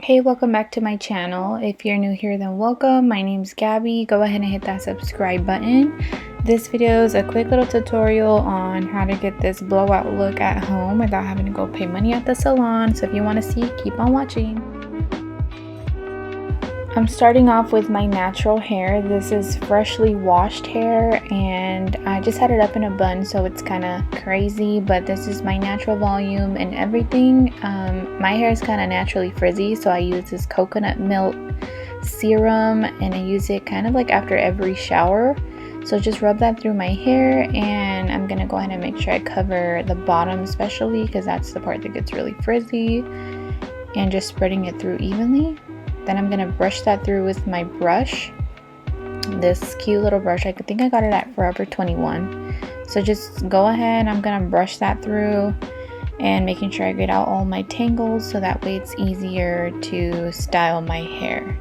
Hey, welcome back to my channel. If you're new here, then welcome. My name's Gabby. Go ahead and hit that subscribe button. This video is a quick little tutorial on how to get this blowout look at home without having to go pay money at the salon. So if you want to see, keep on watching. I'm starting off with my natural hair. This is freshly washed hair and I just had it up in a bun, so it's kind of crazy, but this is my natural volume and everything. My hair is kind of naturally frizzy, so I use this coconut milk serum and I use it kind of like after every shower. So just rub that through my hair, and I'm gonna go ahead and make sure I cover the bottom especially because that's the part that gets really frizzy, and just spreading it through evenly. Then I'm gonna brush that through with my brush, this cute little brush. I think I got it at Forever 21. So just go ahead, I'm gonna brush that through and making sure I get out all my tangles so that way it's easier to style my hair.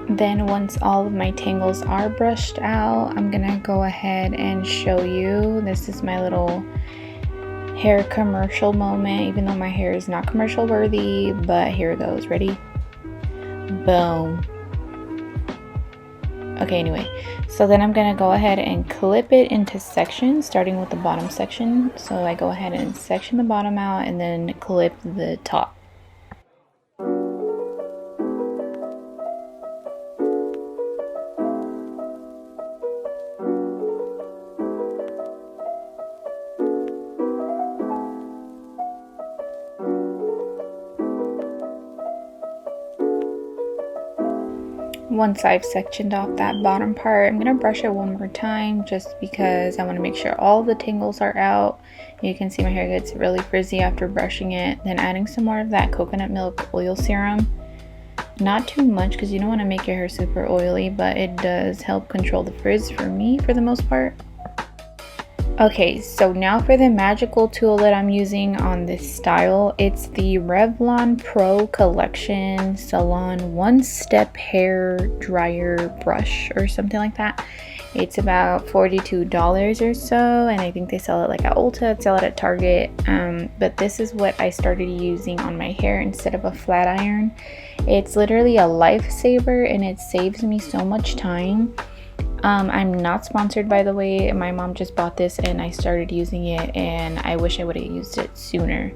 Then once all of my tangles are brushed out, I'm gonna go ahead and show you. This is my little hair commercial moment, even though my hair is not commercial worthy, but here it goes. Ready? Boom. Okay, anyway, so then I'm gonna go ahead and clip it into sections, starting with the bottom section. So I go ahead and section the bottom out and then clip the top. Once I've sectioned off that bottom part, I'm going to brush it one more time just because I want to make sure all the tangles are out. You can see my hair gets really frizzy after brushing it. Then adding some more of that coconut milk oil serum. Not too much because you don't want to make your hair super oily, but it does help control the frizz for me for the most part. Okay, so now for the magical tool that I'm using on this style. It's the Revlon Pro Collection Salon one-step hair dryer brush or something like that. It's about $42 or so, and I think they sell it like at Ulta, sell it at Target. But this is what I started using on my hair instead of a flat iron. It's literally a lifesaver and it saves me so much time. I'm not sponsored, by the way. My mom just bought this and I started using it, and I wish I would have used it sooner.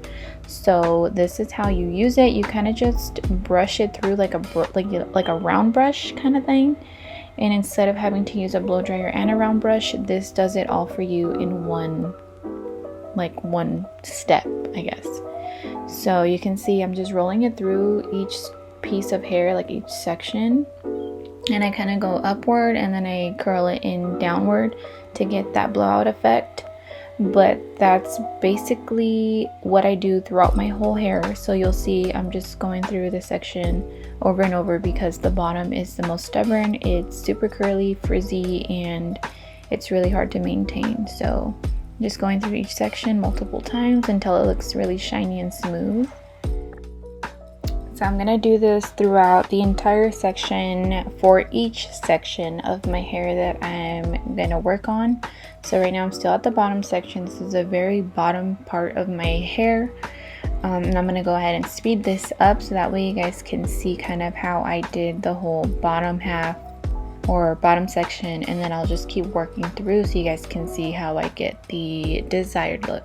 So this is how you use it. You kind of just brush it through like a round brush kind of thing, and instead of having to use a blow dryer and a round brush, this does it all for you in one step, I guess. So you can see I'm just rolling it through each piece of hair, like each section. And I kind of go upward and then I curl it in downward to get that blowout effect. But that's basically what I do throughout my whole hair. So you'll see I'm just going through the section over and over because the bottom is the most stubborn. It's super curly, frizzy, and it's really hard to maintain. So just going through each section multiple times until it looks really shiny and smooth. So I'm gonna do this throughout the entire section for each section of my hair that I'm gonna work on. So right now I'm still at the bottom section. This is a very bottom part of my hair. And I'm gonna go ahead and speed this up so that way you guys can see kind of how I did the whole bottom half or bottom section, and then I'll just keep working through so you guys can see how I get the desired look.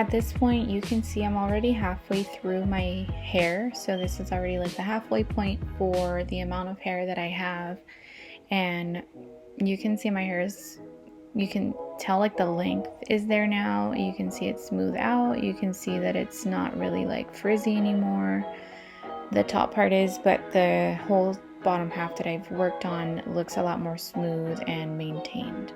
at this point you can see I'm already halfway through my hair, so this is already like the halfway point for the amount of hair that I have. And you can see my hair is, you can tell like the length is there now. You can see it smooth out. You can see that it's not really like frizzy anymore. The top part is, but the whole bottom half that I've worked on looks a lot more smooth and maintained.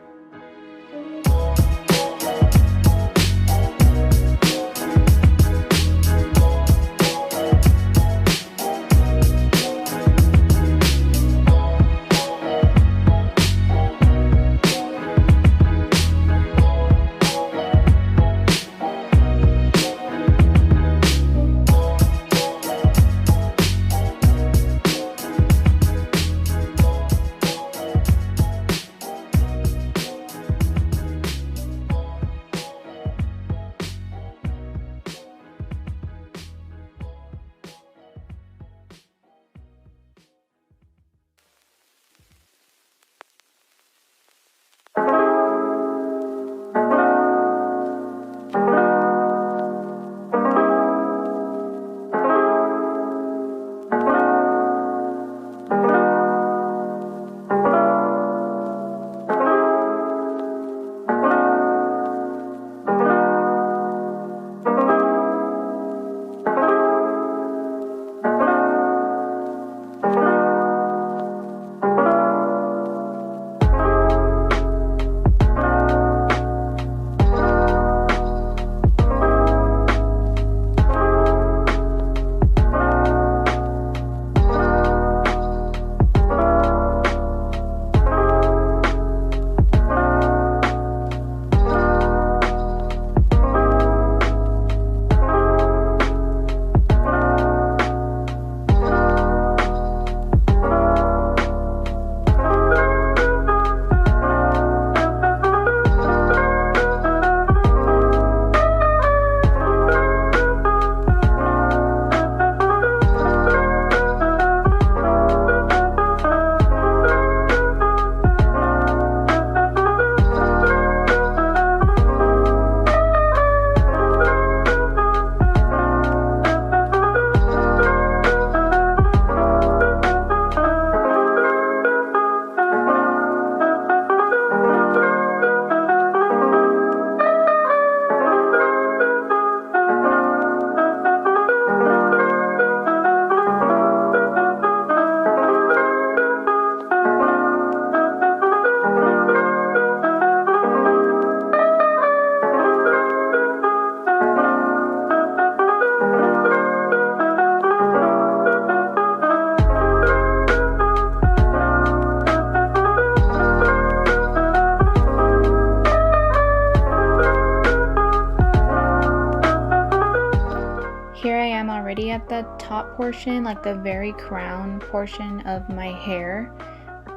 Here I am already at the top portion, like the very crown portion of my hair.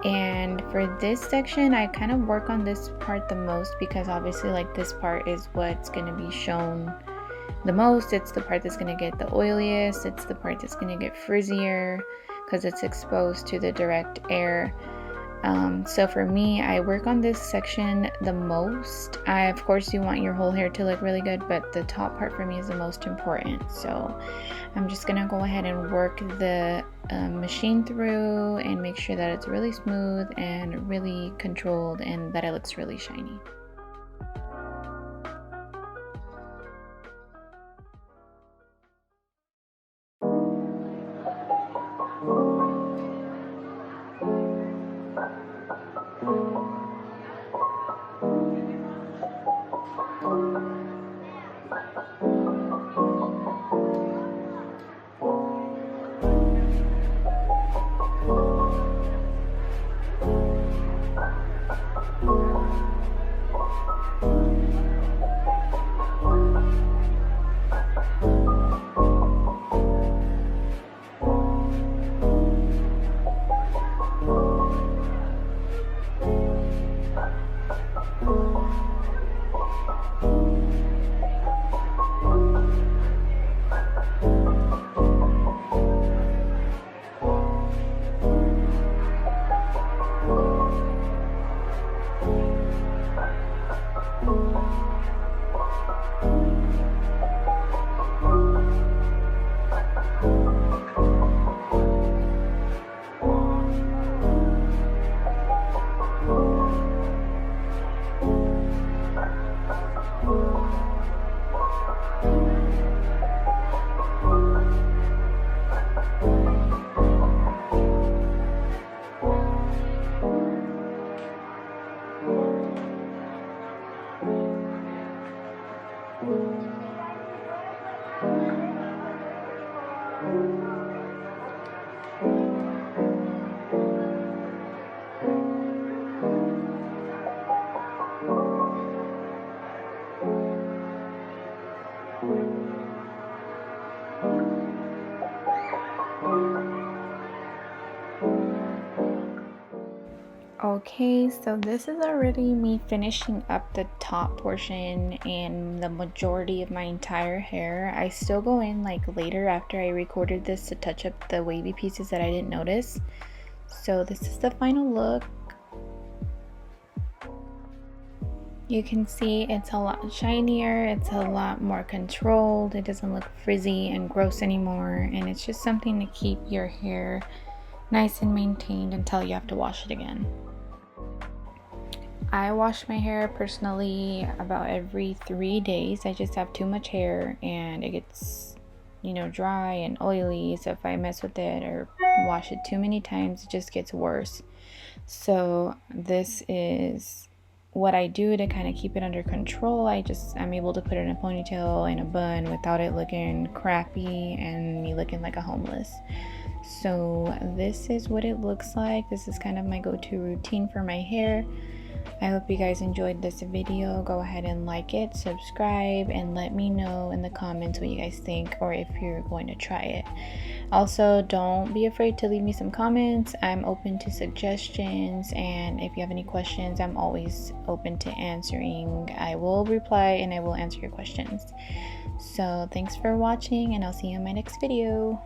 And for this section, I kind of work on this part the most because obviously like this part is what's going to be shown the most. It's the part that's going to get the oiliest. It's the part that's going to get frizzier because it's exposed to the direct air. So for me, I work on this section the most. Of course, you want your whole hair to look really good, but the top part for me is the most important. So I'm just gonna go ahead and work the machine through and make sure that it's really smooth and really controlled and that it looks really shiny. Okay, so this is already me finishing up the top portion and the majority of my entire hair. I still go in like later after I recorded this to touch up the wavy pieces that I didn't notice. So this is the final look. You can see it's a lot shinier, it's a lot more controlled, it doesn't look frizzy and gross anymore, and it's just something to keep your hair nice and maintained until you have to wash it again. I wash my hair personally about every 3 days. I just have too much hair and it gets, dry and oily. So if I mess with it or wash it too many times, it just gets worse. So this is what I do to kind of keep it under control. I'm able to put it in a ponytail and a bun without it looking crappy and me looking like a homeless. So this is what it looks like. This is kind of my go-to routine for my hair. I hope you guys enjoyed this video. Go ahead and like it, subscribe, and let me know in the comments what you guys think or if you're going to try it. Also, don't be afraid to leave me some comments. I'm open to suggestions, and if you have any questions, I'm always open to answering. I will reply and I will answer your questions. So thanks for watching, and I'll see you in my next video.